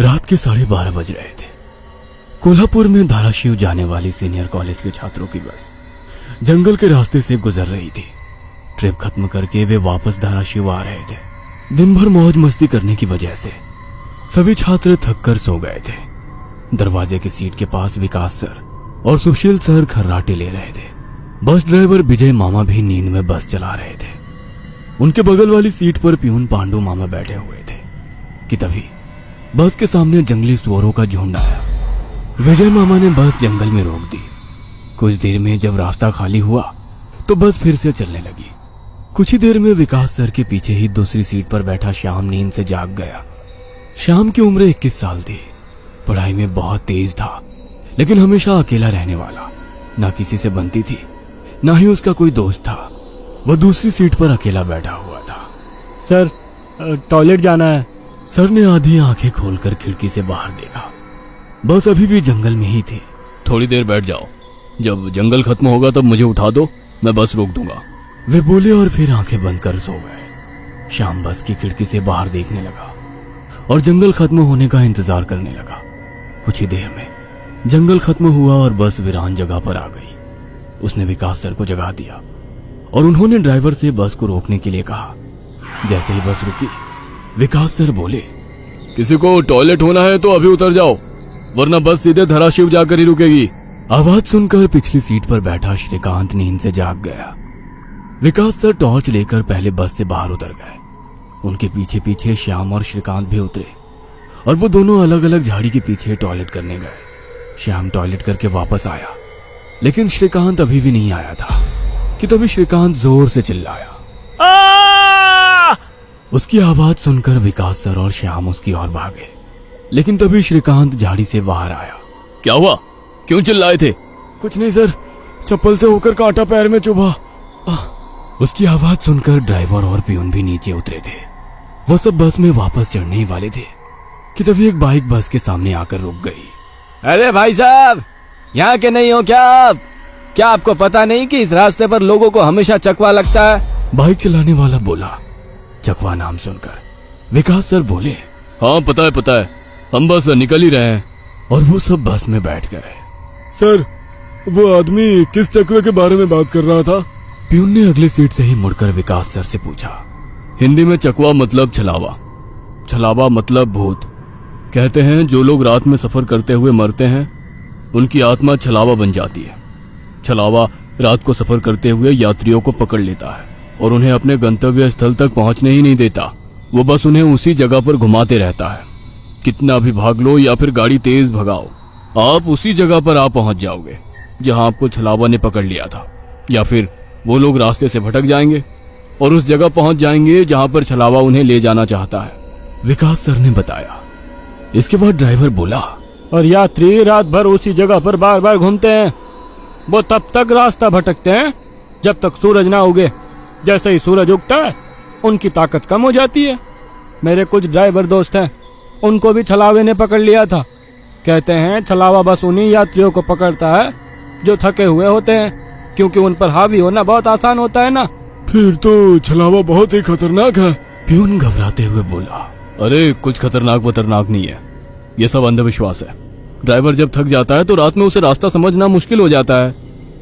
रात के 12:30 बज रहे थे। कोल्हापुर में धाराशिव जाने वाली सीनियर कॉलेज के छात्रों की बस जंगल के रास्ते से गुजर रही थी। ट्रिप खत्म करके वे वापस धाराशिव आ रहे थे। दिन भर मौज मस्ती करने की वजह से सभी छात्र थक कर सो गए थे। दरवाजे की सीट के पास विकास सर और सुशील सर खर्राटे ले रहे थे। बस ड्राइवर विजय मामा भी नींद में बस चला रहे थे। उनके बगल वाली सीट पर प्यून पांडु मामा बैठे हुए थे कि तभी बस के सामने जंगली सुअरों का झुंड आया। विजय मामा ने बस जंगल में रोक दी। कुछ देर में जब रास्ता खाली हुआ तो बस फिर से चलने लगी। कुछ ही देर में विकास सर के पीछे ही दूसरी सीट पर बैठा श्याम नींद से जाग गया। श्याम की उम्र 21 साल थी। पढ़ाई में बहुत तेज था, लेकिन हमेशा अकेला रहने वाला। ना किसी से बनती थी, ना ही उसका कोई दोस्त था। वह दूसरी सीट पर अकेला बैठा हुआ था। सर, टॉयलेट जाना है। सर ने आधी आंखें खोलकर खिड़की से बाहर देखा। बस अभी भी जंगल में ही थी। थोड़ी देर बैठ जाओ, जब जंगल खत्म होगा तब मुझे उठा दो, मैं बस रोक दूंगा। वे बोले और फिर आंखें बंद कर सो गए। श्याम बस की खिड़की से बाहर देखने लगा और जंगल खत्म होने का इंतजार करने लगा। कुछ ही देर में जंगल खत्म हुआ और बस वीरान जगह पर आ गई। उसने विकास सर को जगा दिया और उन्होंने ड्राइवर से बस को रोकने के लिए कहा। जैसे ही बस रुकी, विकास सर बोले, किसी को टॉयलेट होना है तो अभी उतर जाओ, वरना बस सीधे धाराशिव जाकर ही रुकेगी। आवाज सुनकर पिछली सीट पर बैठा श्रीकांत नींद से जाग गया। विकास सर टॉर्च लेकर पहले बस से बाहर उतर गए। उनके पीछे पीछे श्याम और श्रीकांत भी उतरे और वो दोनों अलग अलग झाड़ी के पीछे टॉयलेट करने गए। श्याम टॉयलेट करके वापस आया, लेकिन श्रीकांत अभी भी नहीं आया था कि तभी श्रीकांत जोर से चिल्लाया। उसकी आवाज सुनकर विकास सर और श्याम उसकी ओर भागे, लेकिन तभी श्रीकांत झाड़ी से बाहर आया। क्या हुआ, क्यों चिल्लाए थे? कुछ नहीं सर, चप्पल से होकर कांटा पैर में चुभा। उसकी आवाज सुनकर ड्राइवर और प्यून भी नीचे उतरे थे। वो सब बस में वापस चढ़ने ही वाले थे कि तभी एक बाइक बस के सामने आकर रुक गई। अरे भाई साहब, यहाँ के नहीं हो क्या आप? क्या आपको पता नहीं कि इस रास्ते पर लोगों को हमेशा चकवा लगता है? बाइक चलाने वाला बोला। चकवा नाम सुनकर विकास सर बोले, हाँ पता है, हम बस निकल ही रहे हैं। और वो सब बस में बैठ गए। सर, वो आदमी किस चकवे के बारे में बात कर रहा था? प्यून ने अगली सीट से ही मुड़कर विकास सर से पूछा। हिंदी में चकवा मतलब छलावा, छलावा मतलब भूत। कहते हैं जो लोग रात में सफर करते हुए मरते हैं उनकी आत्मा छलावा बन जाती है। छलावा रात को सफर करते हुए यात्रियों को पकड़ लेता है और उन्हें अपने गंतव्य स्थल तक पहुंचने ही नहीं देता। वो बस उन्हें उसी जगह पर घुमाते रहता है। कितना भी भाग लो या फिर गाड़ी तेज भगाओ, आप उसी जगह पर आ पहुंच जाओगे जहां आपको छलावा ने पकड़ लिया था। या फिर वो लोग रास्ते से भटक जाएंगे और उस जगह पहुंच जाएंगे जहां पर छलावा उन्हें ले जाना चाहता है। विकास सर ने बताया। इसके बाद ड्राइवर बोला, और यात्री रात भर उसी जगह पर बार बार घूमते हैं। वो तब तक रास्ता भटकते हैं जब तक सूरज ना उगे। जैसे ही सूरज उगता है उनकी ताकत कम हो जाती है। मेरे कुछ ड्राइवर दोस्त हैं, उनको भी छलावे ने पकड़ लिया था। कहते हैं छलावा बस उन्हीं यात्रियों को पकड़ता है जो थके हुए होते हैं, क्योंकि उन पर हावी होना बहुत आसान होता है ना। फिर तो छलावा बहुत ही खतरनाक है। प्यून घबराते हुए बोला। अरे कुछ खतरनाक वतरनाक नहीं है, ये सब अंधविश्वास है। ड्राइवर जब थक जाता है तो रात में उसे रास्ता समझना मुश्किल हो जाता है,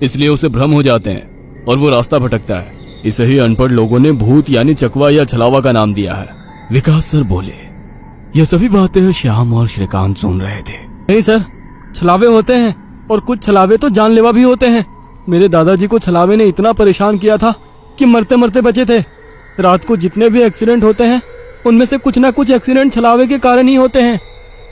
इसलिए उसे भ्रम हो जाते हैं और वो रास्ता भटकता है। इसे ही अनपढ़ लोगों ने भूत यानी चकवा या छलावा का नाम दिया है। विकास सर बोले। यह सभी बातें श्याम और श्रीकांत सुन रहे थे। नहीं सर, छलावे होते हैं और कुछ छलावे तो जानलेवा भी होते हैं। मेरे दादाजी को छलावे ने इतना परेशान किया था कि मरते मरते बचे थे। रात को जितने भी एक्सीडेंट होते हैं उनमें से कुछ ना कुछ एक्सीडेंट छलावे के कारण ही होते हैं।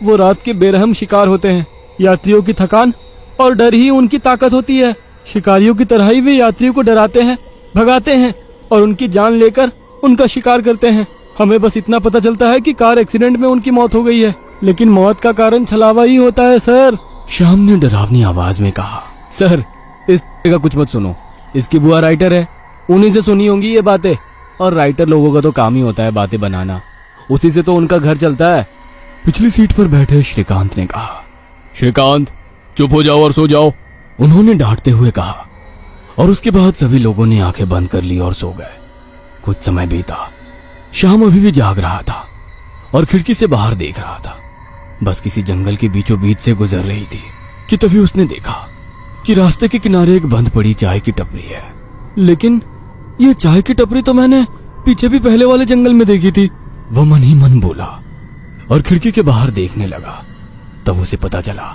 वो रात के बेरहम शिकार होते हैं। यात्रियों की थकान और डर ही उनकी ताकत होती है। शिकारियों की तरह ही वे यात्रियों को डराते हैं, भगाते हैं और उनकी जान लेकर उनका शिकार करते हैं। हमें बस इतना पता चलता है कि कार एक्सीडेंट में उनकी मौत हो गई है, लेकिन मौत का कारण छलावा ही होता है सर। श्याम ने डरावनी आवाज में कहा। सर, इस का कुछ मत सुनो, इसकी बुआ राइटर है, उन्हीं से सुनी होंगी ये बातें। और राइटर लोगों का तो काम ही होता है बातें बनाना, उसी से तो उनका घर चलता है। पिछली सीट पर बैठे श्रीकांत ने कहा। श्रीकांत, चुप हो जाओ और सो जाओ, उन्होंने डांटते हुए कहा। और उसके बाद सभी लोगों ने आंखें बंद कर ली और सो गए। कुछ समय बीता। श्याम अभी भी जाग रहा था और खिड़की से बाहर देख रहा था। बस किसी जंगल के बीचों बीच से गुजर रही थी कि तभी उसने देखा कि रास्ते के किनारे एक बंद पड़ी चाय की टपरी है। लेकिन ये चाय की टपरी तो मैंने पीछे भी पहले वाले जंगल में देखी थी। वह मन ही मन बोला और खिड़की के बाहर देखने लगा। तब उसे पता चला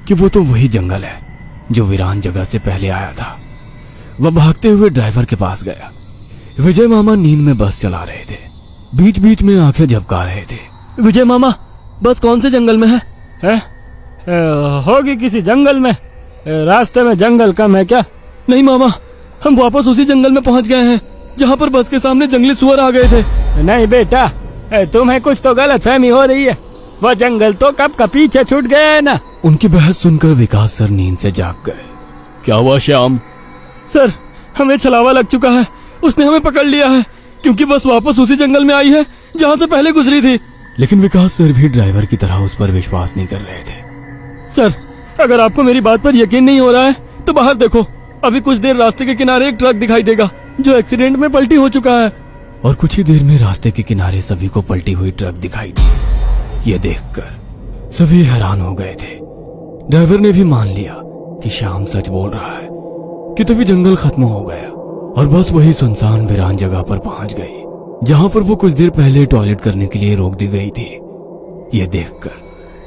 कि वो तो वही जंगल है जो वीरान जगह से पहले आया था। वह भागते हुए ड्राइवर के पास गया। विजय मामा नींद में बस चला रहे थे, बीच बीच में आंखें झपका रहे थे। विजय मामा, बस कौन से जंगल में है? होगी किसी जंगल में। रास्ते में जंगल कम है क्या? नहीं मामा, हम वापस उसी जंगल में पहुंच गए हैं जहाँ पर बस के सामने जंगली सुअर आ गए थे। नहीं बेटा, तुम्हें कुछ तो गलतफहमी हो रही है। वो जंगल तो कब का पीछे छूट गया है ना। उनकी बहस सुनकर विकास सर नींद से जाग गए। क्या हुआ श्याम? सर, हमें छलावा लग चुका है। उसने हमें पकड़ लिया है क्योंकि बस वापस उसी जंगल में आई है जहाँ से पहले गुजरी थी। लेकिन विकास सर भी ड्राइवर की तरह उस पर विश्वास नहीं कर रहे थे। सर, अगर आपको मेरी बात पर यकीन नहीं हो रहा है तो बाहर देखो। अभी कुछ देर रास्ते के किनारे एक ट्रक दिखाई देगा जो एक्सीडेंट में पलटी हो चुका है। और कुछ ही देर में रास्ते के किनारे सभी को पलटी हुई ट्रक दिखाई दी। ये देखकर सभी हैरान हो गए थे। ड्राइवर ने भी मान लिया कि श्याम सच बोल रहा है कि तभी जंगल खत्म हो गया और बस वही सुनसान वीरान जगह पर पहुंच गई जहां पर वो कुछ देर पहले टॉयलेट करने के लिए रोक दी गई थी। ये देखकर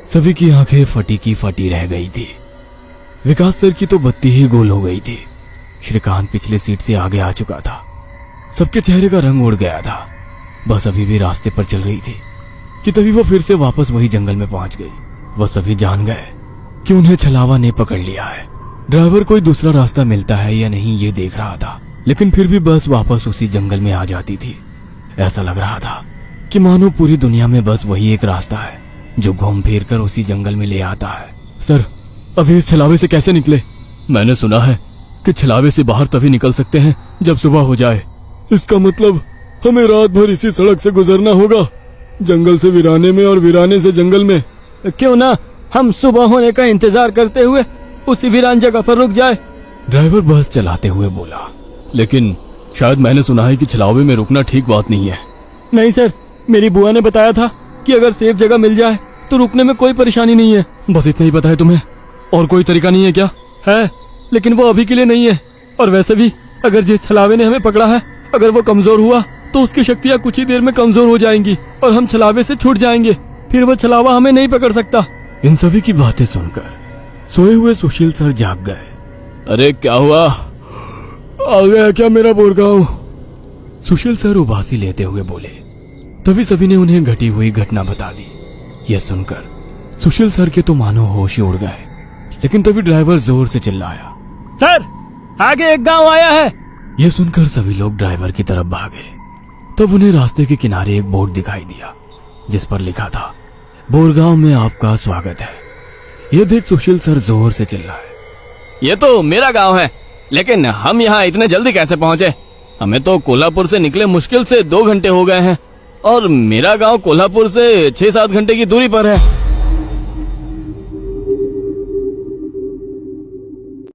सभी की आंखें फटी की फटी रह गई थी। विकास सर की तो बत्ती ही गोल हो गई थी। श्रीकांत पिछले सीट से आगे आ चुका था। सबके चेहरे का रंग उड़ गया था। बस अभी भी रास्ते पर चल रही थी कि तभी वो फिर से वापस वही जंगल में पहुंच गई। वह सभी जान गए कि उन्हें छलावा ने पकड़ लिया है। ड्राइवर कोई दूसरा रास्ता मिलता है या नहीं ये देख रहा था, लेकिन फिर भी बस वापस उसी जंगल में आ जाती थी। ऐसा लग रहा था कि मानो पूरी दुनिया में बस वही एक रास्ता है जो घूम फिर कर उसी जंगल में ले आता है। सर, अभी इस छलावे से कैसे निकले? मैंने सुना है कि छलावे से बाहर तभी निकल सकते हैं जब सुबह हो जाए। इसका मतलब हमें रात भर इसी सड़क से गुजरना होगा, जंगल से वीराने में और वीराने से जंगल में। क्यों ना हम सुबह होने का इंतजार करते हुए उसी वीरान जगह पर रुक जाए। ड्राइवर बस चलाते हुए बोला। लेकिन शायद मैंने सुना है कि छलावे में रुकना ठीक बात नहीं है। नहीं सर, मेरी बुआ ने बताया था कि अगर सेफ जगह मिल जाए तो रुकने में कोई परेशानी नहीं है। बस इतना ही पता है तुम्हें? और कोई तरीका नहीं है क्या? है, लेकिन वो अभी के लिए नहीं है। और वैसे भी अगर जिस छलावे ने हमें पकड़ा है, अगर वो कमजोर हुआ तो उसकी शक्तियाँ कुछ ही देर में कमजोर हो जाएंगी और हम छलावे से छूट जाएंगे। फिर वो छलावा हमें नहीं पकड़ सकता। इन सभी की बातें सुनकर सोए हुए सुशील सर जाग गए। अरे क्या हुआ? आ गया क्या मेरा बोरगांव? सुशील सर उबासी लेते हुए बोले। तभी सभी ने उन्हें घटी हुई घटना बता दी। यह सुनकर सुशील सर के तो मानो होश ही उड़ गए। लेकिन तभी ड्राइवर जोर से चिल्लाया, सर, आगे एक गांव आया है। यह सुनकर सभी लोग ड्राइवर की तरफ भागे। तब उन्हें रास्ते के किनारे एक बोर्ड दिखाई दिया जिस पर लिखा था, बोरगांव में आपका स्वागत है। यह देख सुशील सर जोर से चिल्लाए, ये तो मेरा गांव है, लेकिन हम यहाँ इतने जल्दी कैसे पहुँचे? हमें तो कोल्हापुर से निकले मुश्किल से 2 घंटे हो गए हैं और मेरा गांव कोल्हापुर से 6-7 घंटे की दूरी पर है।